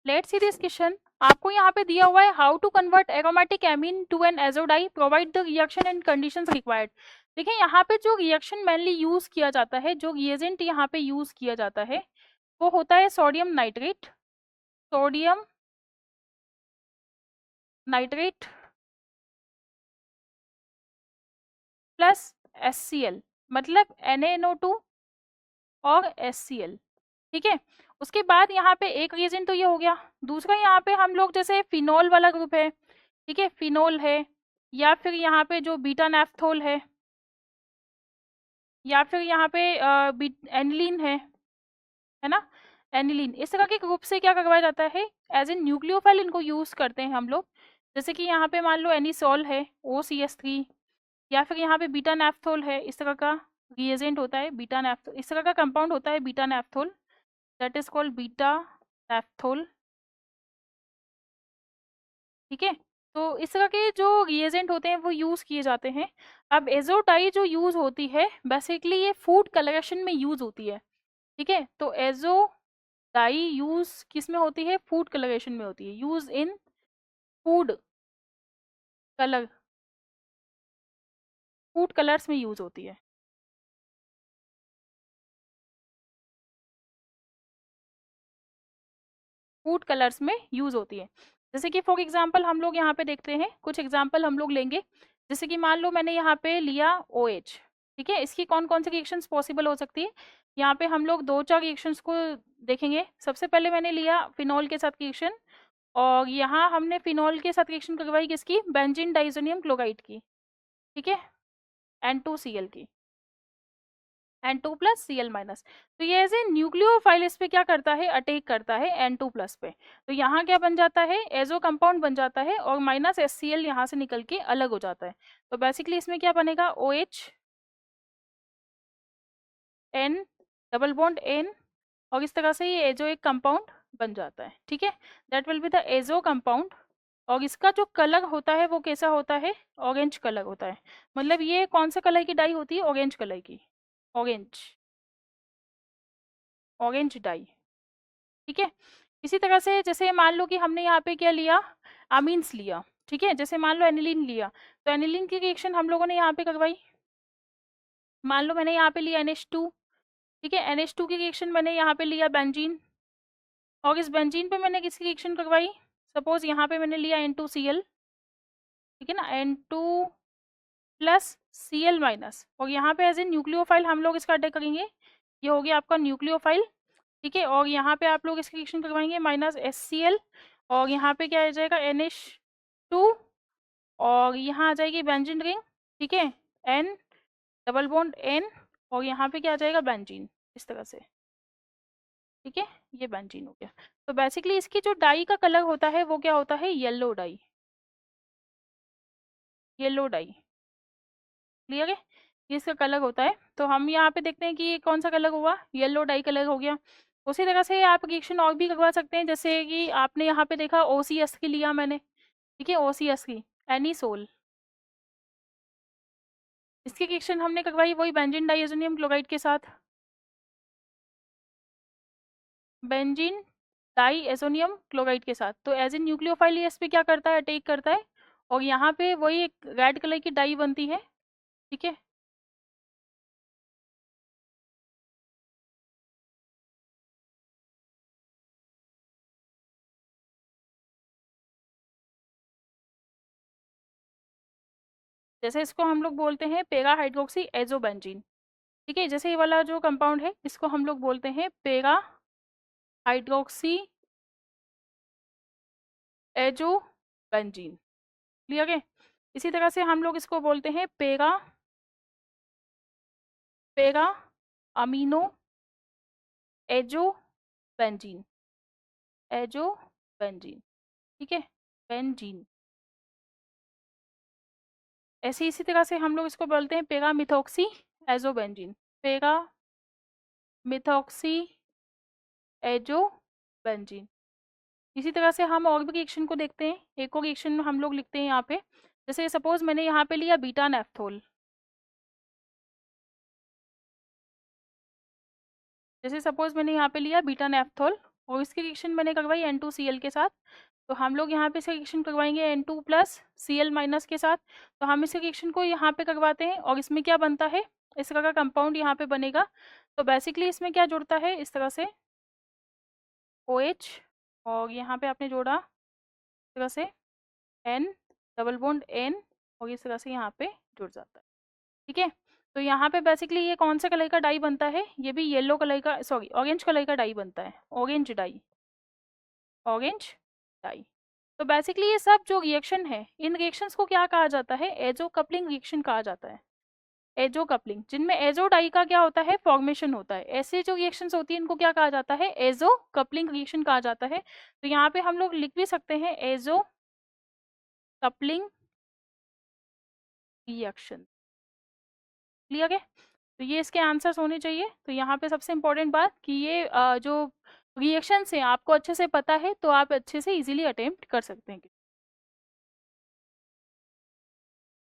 Let's see this question. आपको यहाँ पे दिया हुआ है how to convert aromatic amine to an azo dye, provide the reaction and conditions required. देखिए यहाँ पे जो रिएक्शन मेनली यूज किया जाता है, जो रिएजेंट यहाँ पे यूज किया जाता है वो होता है sodium nitrate, sodium nitrate plus HCl, मतलब NaNO2 और HCl। ठीक है, उसके बाद यहाँ पे एक रिएजेंट तो ये हो गया। दूसरा यहाँ पे हम लोग जैसे फिनोल वाला ग्रुप है, ठीक है, फिनोल है, या फिर यहाँ पे जो बीटा नैफ्थोल है, या फिर यहाँ पे एनिलीन है ना, एनिलीन। इस तरह के ग्रुप से क्या करवाया जाता है, एज ए न्यूक्लियोफाइल इनको यूज करते हैं हम लोग। जैसे कि यहाँ पे मान लो एनिसोल है, OCS3, या फिर यहाँ पे बीटा नैफ्थोल है, इस तरह का रिएजेंट होता है बीटा नैफ्थोल, इस तरह का कंपाउंड होता है beta naphthol, that is called beta naphthol. ठीक है, तो इस तरह के जो रिएजेंट होते हैं वो यूज किए जाते हैं। अब एजोडाई जो यूज होती है बेसिकली ये फूड कलरेशन में यूज होती है। ठीक है, तो एजोडाई यूज किस में होती है, फूड कलरेशन में होती है, use in food colour, food colours में यूज होती है। फूड कलर्स में यूज होती है। जैसे कि फॉर एग्जांपल हम लोग यहाँ पे देखते हैं, कुछ एग्जांपल हम लोग लेंगे। जैसे कि मान लो मैंने यहाँ पे लिया OH, ठीक है, इसकी कौन कौन सी रिएक्शंस पॉसिबल हो सकती है, यहाँ पे हम लोग दो चार रिएक्शंस को देखेंगे। सबसे पहले मैंने लिया फिनॉल के साथ रिएक्शन, और यहाँ हमने फिनॉल के साथ रिएक्शन करवाई किसकी, बेंजीन डाइजोनियम क्लोराइड की, ठीक है, N2Cl की, N2+Cl-। तो ये एज ए न्यूक्लियोफाइल इस पे क्या करता है, अटैक करता है N2+ पे। तो यहाँ क्या बन जाता है, एजो कंपाउंड बन जाता है, और -HCl यहाँ से निकल के अलग हो जाता है। तो बेसिकली इसमें क्या बनेगा, OH N double bond N, और इस तरह से ये एजो एक कंपाउंड बन जाता है। ठीक है, that will be the azo compound. और इसका जो कलर होता है वो कैसा होता है, ऑरेंज कलर होता है। मतलब ये कौन सा कलर की डाई होती है, ऑरेंज कलर की, ऑरेंज, ऑरेंज डाई। ठीक है, इसी तरह से जैसे मान लो कि हमने यहाँ पे क्या लिया, अमीन्स लिया, ठीक है, जैसे मान लो एनिलीन लिया, तो एनिलीन की रिएक्शन हम लोगों ने यहाँ पे करवाई। मान लो मैंने यहाँ पे लिया NH2, ठीक है, NH2 की रिएक्शन मैंने यहाँ पे लिया बेंजीन, और इस बेंजीन पे मैंने किसकी रिएक्शन करवाई, सपोज यहाँ पे मैंने लिया N2Cl, ठीक है ना, N2+Cl-, और यहाँ पे एज ए न्यूक्लियोफाइल हम लोग इसका अटैक करेंगे, ये हो गया आपका न्यूक्लियोफाइल। ठीक है, और यहाँ पे आप लोग इसकी रिएक्शन करवाएंगे -HCl, और यहाँ पे क्या आ जाएगा NH2, और यहाँ आ जाएगी बेंजीन रिंग, ठीक है, N डबल बॉन्ड N, और यहाँ पे क्या आ जाएगा बेंजीन, इस तरह से। ठीक है, ये बेंजीन हो गया। तो बेसिकली इसकी जो डाई का कलर होता है वो क्या होता है, yellow die, yellow die. Clear है, ये इसका कलर होता है। तो हम यहाँ पे देखते हैं कि ये कौन सा कलर हुआ, येलो डाई कलर हो गया। उसी तरह से आप रिएक्शन और भी करवा सकते हैं, जैसे कि आपने यहाँ पे देखा OCS की लिया मैंने, ठीक है, OCS की एनिसोल, इसकी रिएक्शन हमने करवाई वही बेंजीन डाइएजोनियम क्लोराइड के साथ, बेंजीन डाइएजोनियम क्लोराइड के साथ। तो एज ए न्यूक्लियोफाइल ये इस पे क्या करता है, अटैक करता है, और यहाँ पे वही एक रेड कलर की डाई बनती है। ठीक है, जैसे इसको हम लोग बोलते हैं पेरा हाइड्रोक्सी एजोबेंजीन। ठीक है, जैसे ये वाला जो कंपाउंड है इसको हम लोग बोलते हैं पेरा हाइड्रोक्सी एजोबेंजीन। क्लियर है, इसी तरह से हम लोग इसको बोलते हैं पेरा पेरा अमीनो एजोबेंजीन, एजोबेंजीन। ठीक है, बेंजीन। ऐसे इसी तरह से हम लोग इसको बोलते हैं पेरा मिथॉक्सी एजोबेंजीन, पेरा मिथॉक्सी एजोबेंजीन। इसी तरह से हम और भी रिएक्शन को देखते हैं। एक और रिएक्शन में हम लोग लिखते हैं यहाँ पे, जैसे सपोज मैंने यहाँ पे लिया बीटा नैफ्थोल, जैसे सपोज मैंने यहाँ पे लिया बीटा नैफ्थोल, और इसकी रिएक्शन मैंने करवाई N2Cl के साथ, तो हम लोग यहाँ पे इसकी रिएक्शन करवाएंगे N2 प्लस Cl माइनस के साथ। तो हम इस रिएक्शन को यहाँ पे करवाते हैं और इसमें क्या बनता है, इस तरह का कंपाउंड यहाँ पे बनेगा। तो बेसिकली इसमें क्या जुड़ता है, इस तरह से OH, और यहाँ पे आपने जोड़ा इस तरह से N, डबल बॉन्ड N, और इस तरह से यहाँ पे जुड़ जाता है। ठीक है, तो यहाँ पे बेसिकली ये कौन से कलर का डाई बनता है, ये भी येलो कलर का, सॉरी ऑरेंज कलर का डाई बनता है, ऑरेंज डाई, ऑरेंज डाई। तो बेसिकली ये सब जो रिएक्शन है, इन रिएक्शंस को क्या कहा जाता है, एजो कपलिंग रिएक्शन कहा जाता है। एजो कपलिंग, जिनमें एजो डाई का क्या होता है, फॉर्मेशन होता है। ऐसे जो रिएक्शंस होती है इनको क्या कहा जाता है, एजो कपलिंग रिएक्शन कहा जाता है। तो यहाँ पे हम लोग लिख भी सकते हैं एजो कपलिंग रिएक्शन। क्लियर है, तो ये इसके आंसर्स होने चाहिए। तो यहाँ पे सबसे इम्पोर्टेंट बात कि ये जो रिएक्शंस हैं आपको अच्छे से पता है, तो आप अच्छे से इजीली अटेम्प्ट कर सकते हैं।